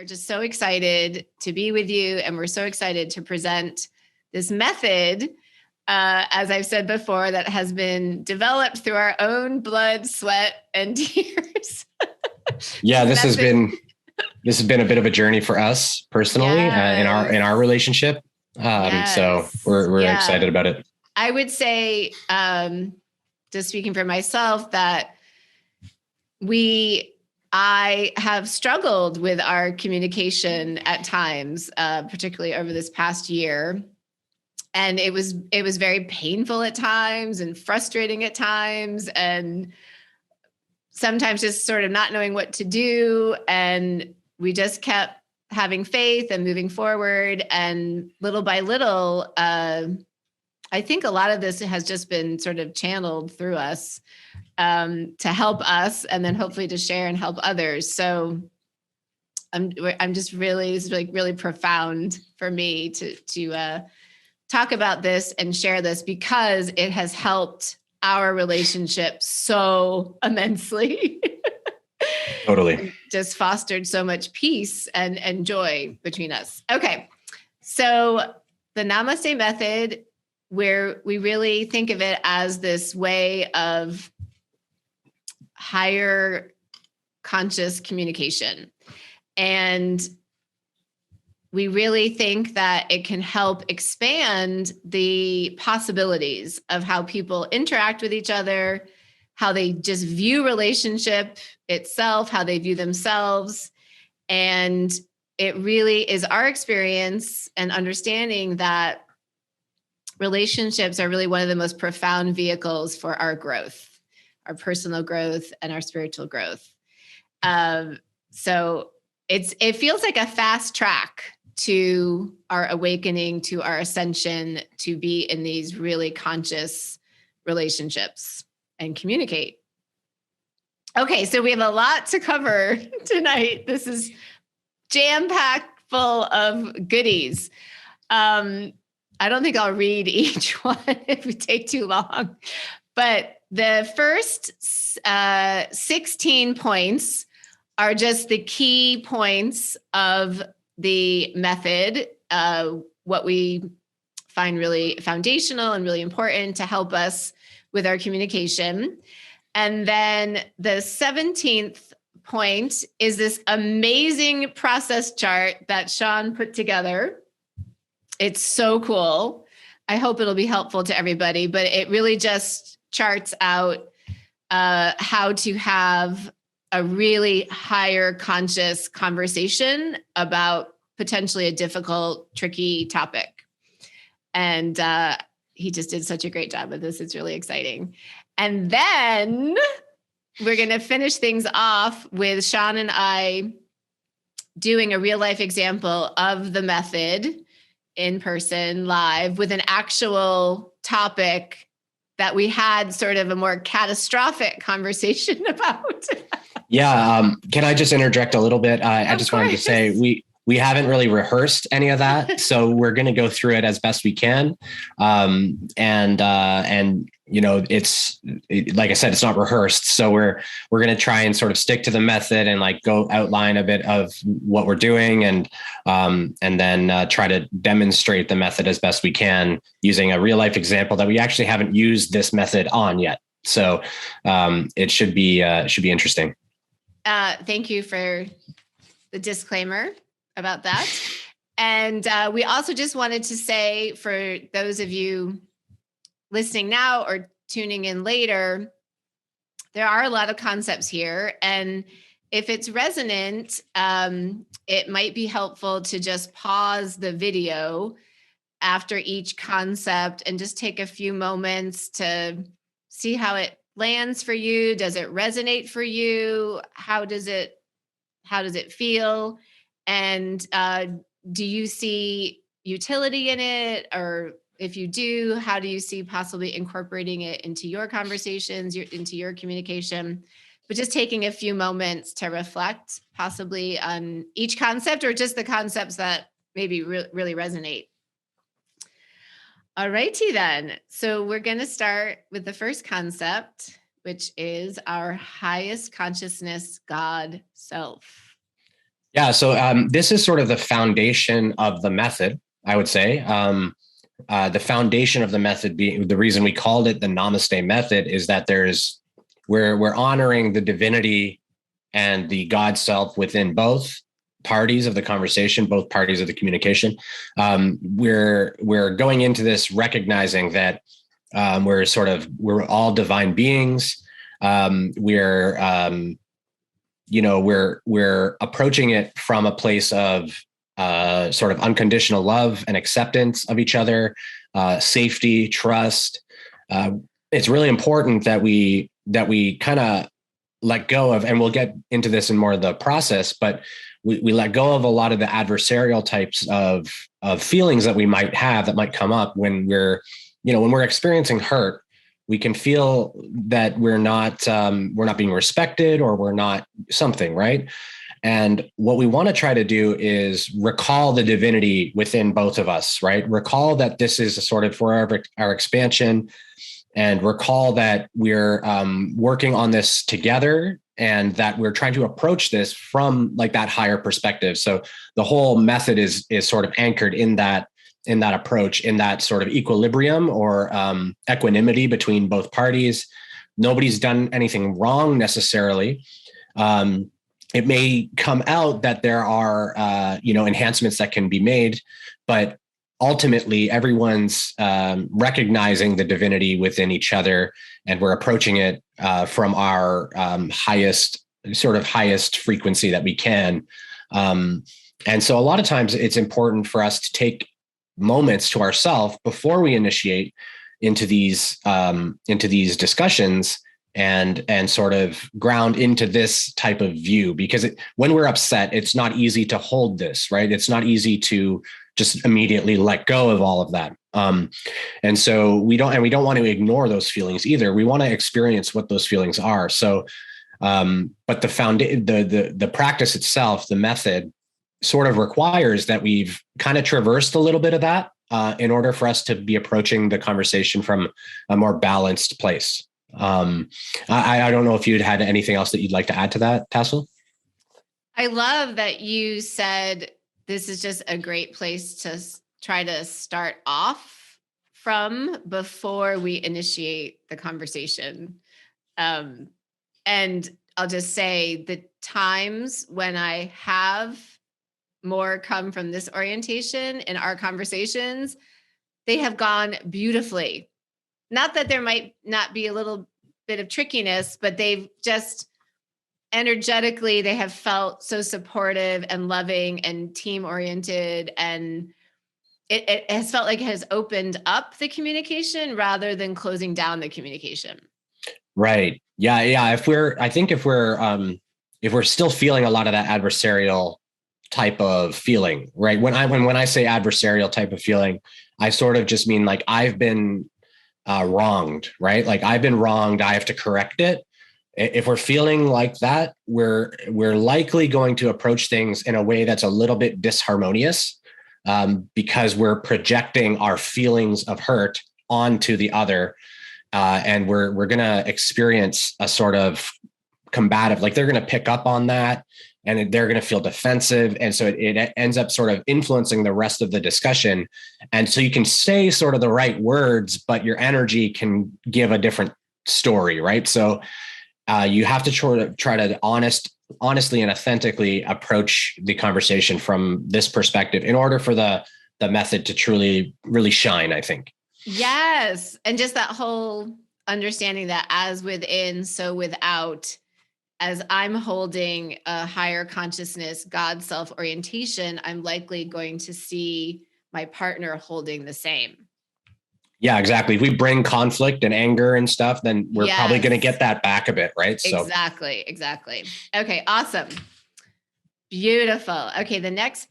are just so excited to be with you, and we're so excited to present this method, as I've said before, that has been developed through our own blood, sweat, and tears. Yeah, this has been a bit of a journey for us personally, in our relationship. So we're excited about it. I would say, just speaking for myself, that I have struggled with our communication at times, particularly over this past year. And it was very painful at times and frustrating at times, and sometimes just sort of not knowing what to do. And we just kept having faith and moving forward. And little by little, I think a lot of this has just been sort of channeled through us, to help us, and then hopefully to share and help others. So I'm just really, it's like really profound for me to talk about this and share this, because it has helped our relationship so immensely. Totally. Just fostered so much peace and joy between us. Okay. So the Namaste Method, where we really think of it as this way of higher conscious communication. And we really think that it can help expand the possibilities of how people interact with each other, how they just view relationship itself, how they view themselves. And it really is our experience and understanding that relationships are really one of the most profound vehicles for our growth, our personal growth and our spiritual growth. So it feels like a fast track to our awakening, to our ascension, to be in these really conscious relationships and communicate. Okay, so we have a lot to cover tonight. This is jam-packed full of goodies. I don't think I'll read each one if we take too long. But the first 16 points are just the key points of the method, what we find really foundational and really important to help us with our communication. And then the 17th point is this amazing process chart that Sean put together. It's so cool. I hope it'll be helpful to everybody, but it really just charts out how to have a really higher conscious conversation about potentially a difficult, tricky topic. And he just did such a great job with this. It's really exciting. And then we're going to finish things off with Sean and I doing a real life example of the method in person, live, with an actual topic that we had sort of a more catastrophic conversation about. Yeah. Can I just interject a little bit? I just wanted to say we haven't really rehearsed any of that. So we're going to go through it as best we can. And you know, like I said, it's not rehearsed. So we're going to try and sort of stick to the method and like go outline a bit of what we're doing, and then try to demonstrate the method as best we can using a real life example that we actually haven't used this method on yet. So it should be interesting. Thank you for the disclaimer about that. And we also just wanted to say, for those of you listening now or tuning in later, there are a lot of concepts here. And if it's resonant, it might be helpful to just pause the video after each concept and just take a few moments to see how it lands for you. Does it resonate for you? How does it feel? And do you see utility in it? Or if you do, how do you see possibly incorporating it into your conversations, into your communication? But just taking a few moments to reflect possibly on each concept, or just the concepts that maybe really resonate. All righty then. So we're going to start with the first concept, which is our highest consciousness God self. Yeah. So this is sort of the foundation of the method, I would say. The foundation of the method being the reason we called it the Namaste Method is that we're honoring the divinity and the God self within both parties of the conversation, both parties of the communication. We're going into this recognizing that we're all divine beings. We're approaching it from a place of sort of unconditional love and acceptance of each other, safety, trust. It's really important that we kind of let go of, and we'll get into this in more of the process, but we let go of a lot of the adversarial types of feelings that we might have that might come up when we're experiencing hurt. We can feel that we're not being respected, or we're not something, right? And what we want to try to do is recall the divinity within both of us, right? Recall that this is a sort of for our expansion, and recall that we're working on this together, and that we're trying to approach this from like that higher perspective. So the whole method is sort of anchored in that approach, in that sort of equilibrium or equanimity between both parties. Nobody's done anything wrong necessarily. It may come out that there are enhancements that can be made, but ultimately everyone's recognizing the divinity within each other, and we're approaching it from our highest frequency that we can. And so a lot of times it's important for us to take moments to ourselves before we initiate into these discussions, and sort of ground into this type of view, because when we're upset, it's not easy to hold this, right? It's not easy to just immediately let go of all of that. And so we don't want to ignore those feelings either. We want to experience what those feelings are. So, but the practice itself, the method, sort of requires that we've kind of traversed a little bit of that in order for us to be approaching the conversation from a more balanced place. I don't know if you'd had anything else that you'd like to add to that, Tassel. I love that you said this is just a great place to try to start off from before we initiate the conversation. And I'll just say the times when I have more come from this orientation in our conversations, they have gone beautifully. Not that there might not be a little bit of trickiness, but they've just energetically, they have felt so supportive and loving and team oriented. And it has felt like it has opened up the communication rather than closing down the communication. Right. Yeah. Yeah. If we're still feeling a lot of that adversarial type of feeling, right? When I say adversarial type of feeling, I sort of just mean like I've been wronged, right? Like I've been wronged. I have to correct it. If we're feeling like that, we're likely going to approach things in a way that's a little bit disharmonious, because we're projecting our feelings of hurt onto the other, and we're going to experience a sort of combative, like they're going to pick up on that, and they're going to feel defensive. And so it ends up sort of influencing the rest of the discussion. And so you can say sort of the right words, but your energy can give a different story, right? So you have to try to honestly and authentically approach the conversation from this perspective in order for the method to truly, really shine, I think. Yes. And just that whole understanding that as within, so without, as I'm holding a higher consciousness, God self orientation, I'm likely going to see my partner holding the same. Yeah, exactly. If we bring conflict and anger and stuff, then we're probably going to get that back a bit, right? So exactly. Okay, awesome. Beautiful. Okay, the next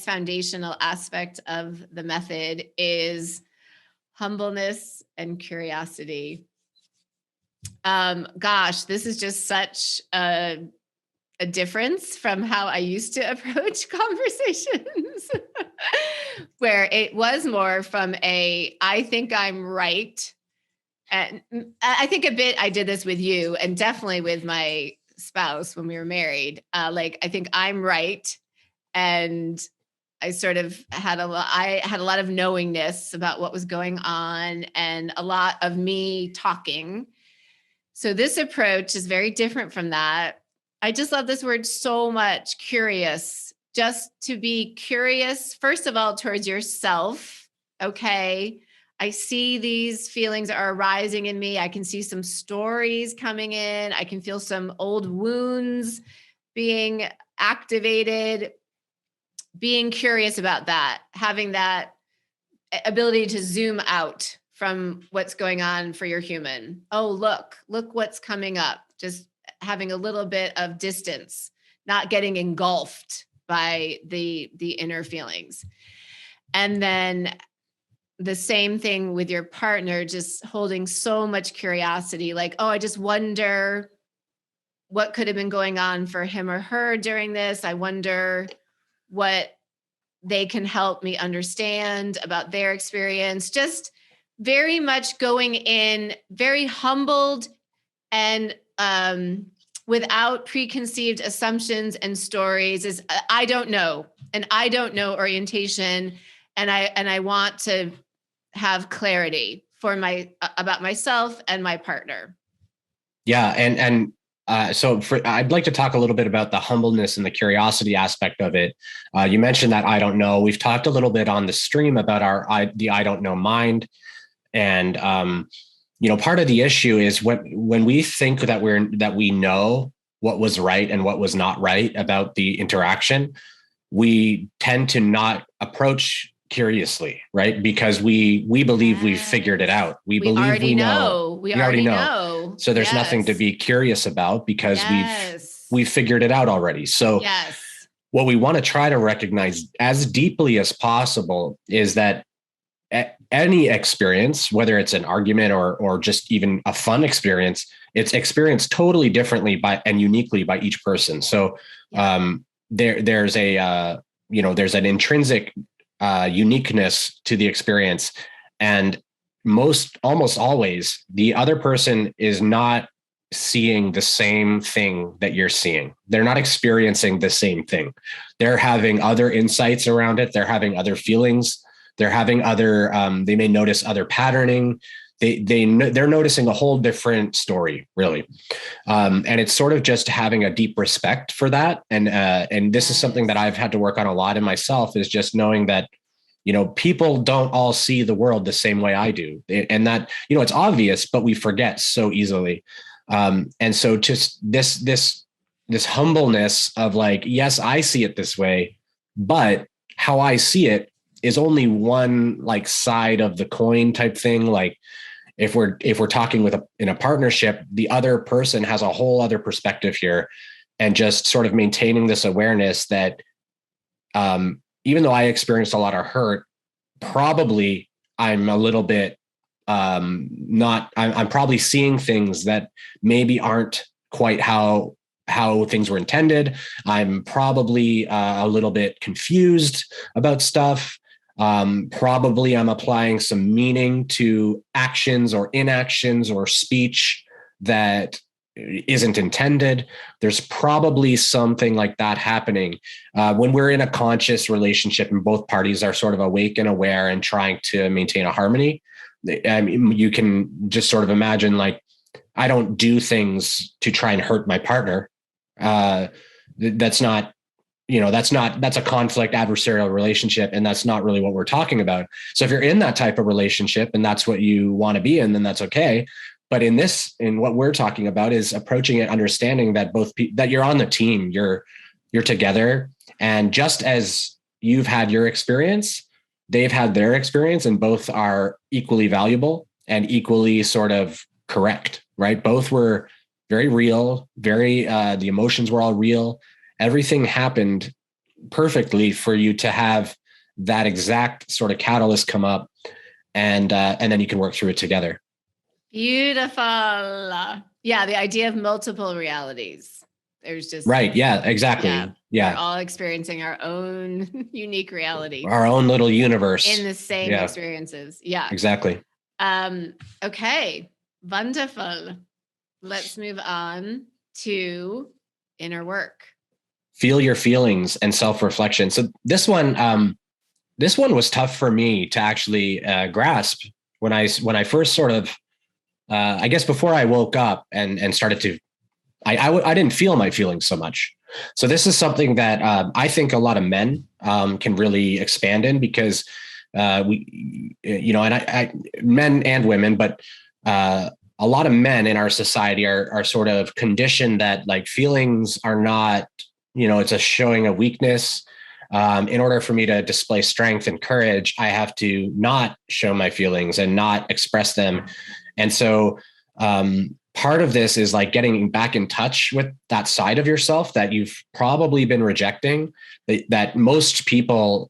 foundational aspect of the method is humbleness and curiosity. Gosh, this is just such a difference from how I used to approach conversations, where it was more from I think I'm right. And I think a bit I did this with you, and definitely with my spouse when we were married. Like, I think I'm right. And I sort of I had a lot of knowingness about what was going on and a lot of me talking. So this approach is very different from that. I just love this word so much, curious, just to be curious, first of all, towards yourself. Okay. I see these feelings are arising in me. I can see some stories coming in. I can feel some old wounds being activated. Being curious about that, having that ability to zoom out from what's going on for your human. Oh, look what's coming up. Just having a little bit of distance, not getting engulfed by the inner feelings. And then the same thing with your partner, just holding so much curiosity, like, oh, I just wonder what could have been going on for him or her during this. I wonder what they can help me understand about their experience. Just very much going in, very humbled and without preconceived assumptions and stories. Is I don't know, and I don't know orientation, and I want to have clarity for about myself and my partner. Yeah, so I'd like to talk a little bit about the humbleness and the curiosity aspect of it. You mentioned that I don't know. We've talked a little bit on the stream about the I don't know mind, and part of the issue is when we think that we know what was right and what was not right about the interaction, we tend to not approach curiously, right? Because we believe we've figured it out. We believe we know. We already know. So there's nothing to be curious about because we've figured it out already. So what we want to try to recognize as deeply as possible is that any experience, whether it's an argument or just even a fun experience, it's experienced totally differently and uniquely by each person. So there's an intrinsic uniqueness to the experience, and almost always the other person is not seeing the same thing that you're seeing. They're not experiencing the same thing. They're having other insights around it. They're having other feelings. They're having other, they may notice other patterning. They're noticing a whole different story, really. And it's sort of just having a deep respect for that. And this is something that I've had to work on a lot in myself, is just knowing that, people don't all see the world the same way I do. And that, it's obvious, but we forget so easily. And so just this humbleness of like, yes, I see it this way, but how I see it is only one like side of the coin type thing. Like if we're talking in a partnership, the other person has a whole other perspective here, and just sort of maintaining this awareness that even though I experienced a lot of hurt, probably I'm a little bit I'm probably seeing things that maybe aren't quite how things were intended. I'm probably a little bit confused about stuff. Probably I'm applying some meaning to actions or inactions or speech that isn't intended. There's probably something like that happening when we're in a conscious relationship and both parties are sort of awake and aware and trying to maintain a harmony. I mean, you can just sort of imagine, like, I don't do things to try and hurt my partner. That's a conflict adversarial relationship. And that's not really what we're talking about. So if you're in that type of relationship and that's what you want to be in, then that's okay. But in what we're talking about is approaching it, understanding that that you're on the team, you're together. And just as you've had your experience, they've had their experience, and both are equally valuable and equally sort of correct, right? Both were very real, the emotions were all real. Everything happened perfectly for you to have that exact sort of catalyst come up, and then you can work through it together. Beautiful. Yeah. The idea of multiple realities. There's just right. Yeah, exactly. Yeah. We're all experiencing our own unique reality, our own little universe in the same experiences. Yeah, exactly. Okay. Wonderful. Let's move on. to inner work. Feel your feelings and self-reflection. So this one was tough for me to actually grasp when I first sort of, I guess before I woke up and started to, I didn't feel my feelings so much. So this is something that I think a lot of men can really expand in, because we, and I men and women, but a lot of men in our society are sort of conditioned that like feelings are not, it's a showing of weakness. In order for me to display strength and courage, I have to not show my feelings and not express them. And so part of this is like getting back in touch with that side of yourself that you've probably been rejecting, that most people,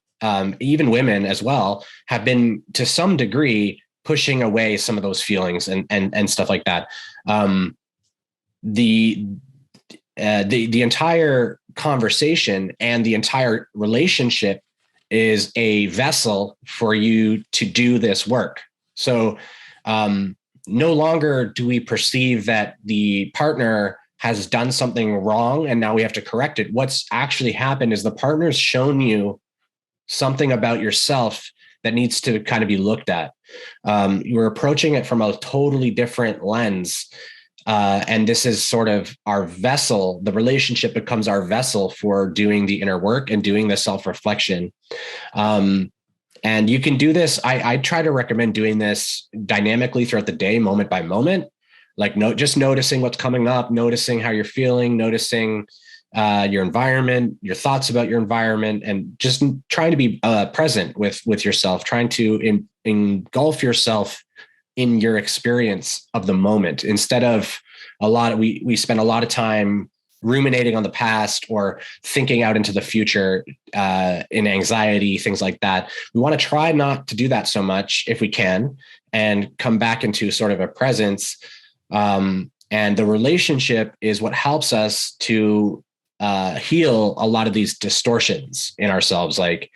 even women as well, have been to some degree pushing away some of those feelings and stuff like that. The entire conversation and the entire relationship is a vessel for you to do this work. So no longer do we perceive that the partner has done something wrong and now we have to correct it. What's actually happened is the partner's shown you something about yourself that needs to kind of be looked at. You're approaching it from a totally different lens. And this is sort of our vessel. The relationship becomes our vessel for doing the inner work and doing the self-reflection. And you can do this. I try to recommend doing this dynamically throughout the day, moment by moment, like just noticing what's coming up, noticing how you're feeling, noticing your environment, your thoughts about your environment, and just trying to be present with yourself, trying to engulf yourself in your experience of the moment, instead of we spend a lot of time ruminating on the past or thinking out into the future in anxiety, things like that. We want to try not to do that so much if we can, and come back into sort of a presence. And the relationship is what helps us to heal a lot of these distortions in ourselves. Like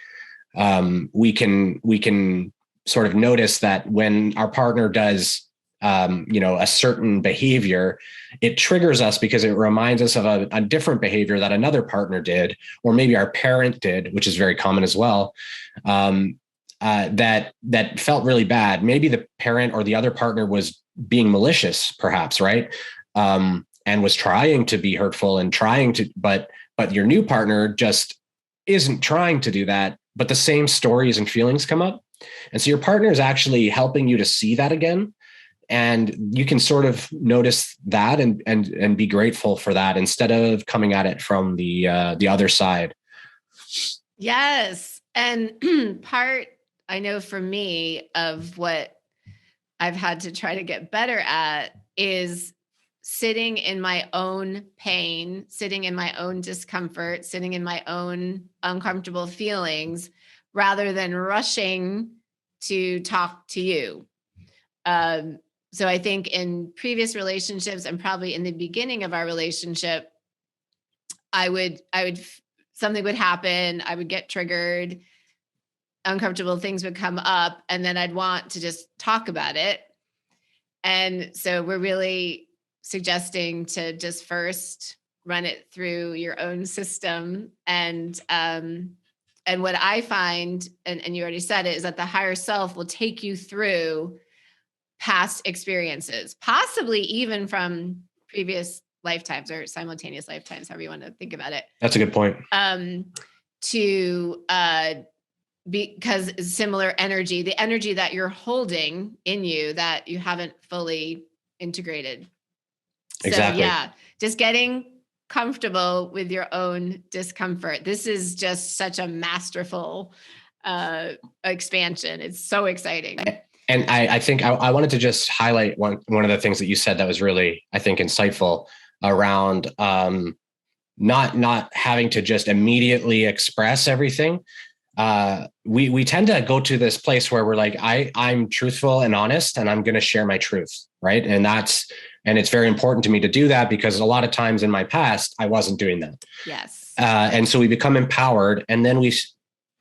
we can sort of notice that when our partner does a certain behavior, it triggers us because it reminds us of a different behavior that another partner did, or maybe our parent did, which is very common as well. That felt really bad. Maybe the parent or the other partner was being malicious, perhaps, right? And was trying to be hurtful and but your new partner just isn't trying to do that, but the same stories and feelings come up. And so your partner is actually helping you to see that again. And you can sort of notice that and be grateful for that, instead of coming at it from the other side. Yes. And part, I know for me, of what I've had to try to get better at is sitting in my own pain, sitting in my own discomfort, sitting in my own uncomfortable feelings, rather than rushing to talk to you. So I think in previous relationships, and probably in the beginning of our relationship, something would happen. I would get triggered, uncomfortable things would come up, and then I'd want to just talk about it. And so we're really suggesting to just first run it through your own system. And what I find, and you already said it, is that the higher self will take you through past experiences, possibly even from previous lifetimes or simultaneous lifetimes, however you want to think about it. That's a good point. Because similar energy, the energy that you're holding in you that you haven't fully integrated. Exactly. So yeah, just getting comfortable with your own discomfort. This is just such a masterful expansion. It's so exciting. And I think I wanted to just highlight one of the things that you said that was really, I think, insightful around not having to just immediately express everything. We tend to go to this place where we're like, I'm truthful and honest, and I'm going to share my truth, right? And it's very important to me to do that, because a lot of times in my past, I wasn't doing that. Yes. And so we become empowered, and then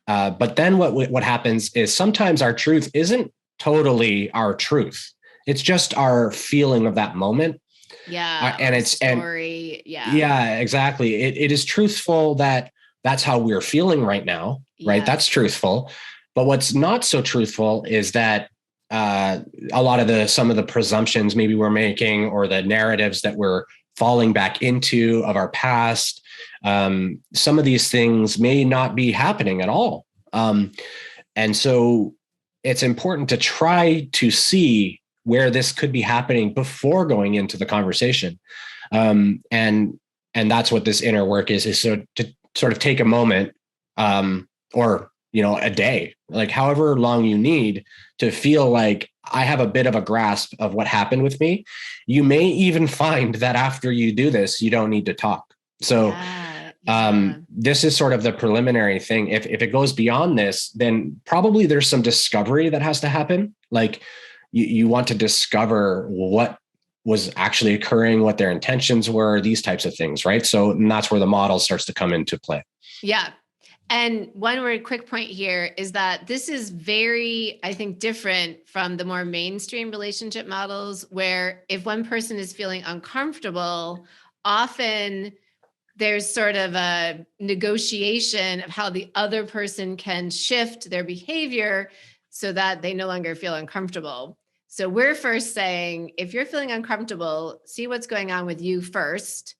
but then what happens is sometimes our truth isn't totally our truth. It's just our feeling of that moment. Yeah. And it's story. Yeah, exactly. It is truthful that that's how we're feeling right now, right? That's truthful. But what's not so truthful is that a lot of some of the presumptions maybe we're making, or the narratives that we're falling back into of our past, some of these things may not be happening at all. And so it's important to try to see where this could be happening before going into the conversation. And that's what this inner work is so to sort of take a moment, or, a day, like however long you need to feel like I have a bit of a grasp of what happened with me. You may even find that after you do this, you don't need to talk. So this is sort of the preliminary thing. If it goes beyond this, then probably there's some discovery that has to happen. Like you want to discover what was actually occurring, what their intentions were, these types of things, right? So and that's where the model starts to come into play. Yeah. And one word quick point here is that this is very, I think, different from the more mainstream relationship models, where if one person is feeling uncomfortable, often there's sort of a negotiation of how the other person can shift their behavior so that they no longer feel uncomfortable. So we're first saying, if you're feeling uncomfortable, see what's going on with you first.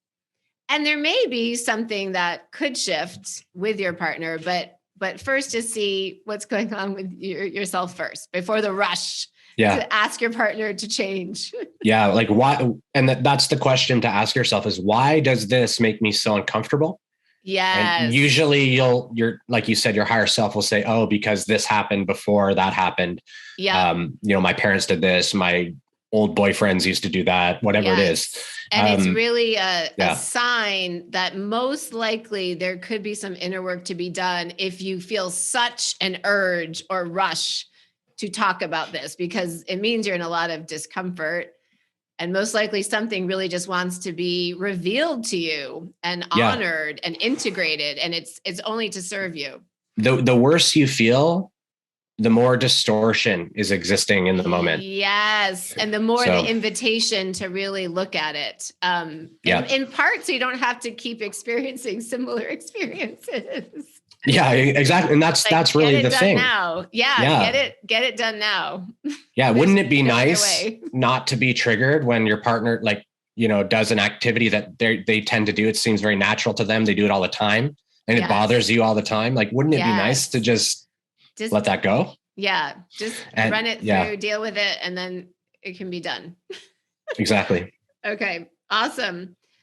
And there may be something that could shift with your partner, but first just see what's going on with yourself first before the rush to ask your partner to change. Yeah. Like why? And that's the question to ask yourself is, why does this make me so uncomfortable? Yeah. Usually you're like you said, your higher self will say, oh, because this happened before that happened. Yeah. My parents did this. My old boyfriends used to do that, whatever it is. And it's really a sign that most likely there could be some inner work to be done if you feel such an urge or rush to talk about this, because it means you're in a lot of discomfort. And most likely something really just wants to be revealed to you and honored and integrated. And it's only to serve you. The worse you feel, the more distortion is existing in the moment. Yes. And the more the invitation to really look at it. In part, so you don't have to keep experiencing similar experiences. Yeah, exactly. And that's really the thing. Now. Yeah. Get it done now. Yeah. Wouldn't it be nice not to be triggered when your partner, does an activity that they tend to do? It seems very natural to them. They do it all the time and it bothers you all the time. Like, wouldn't it be nice to just let that go? Yeah. Just run it through, deal with it, and then it can be done. Exactly. Okay. Awesome.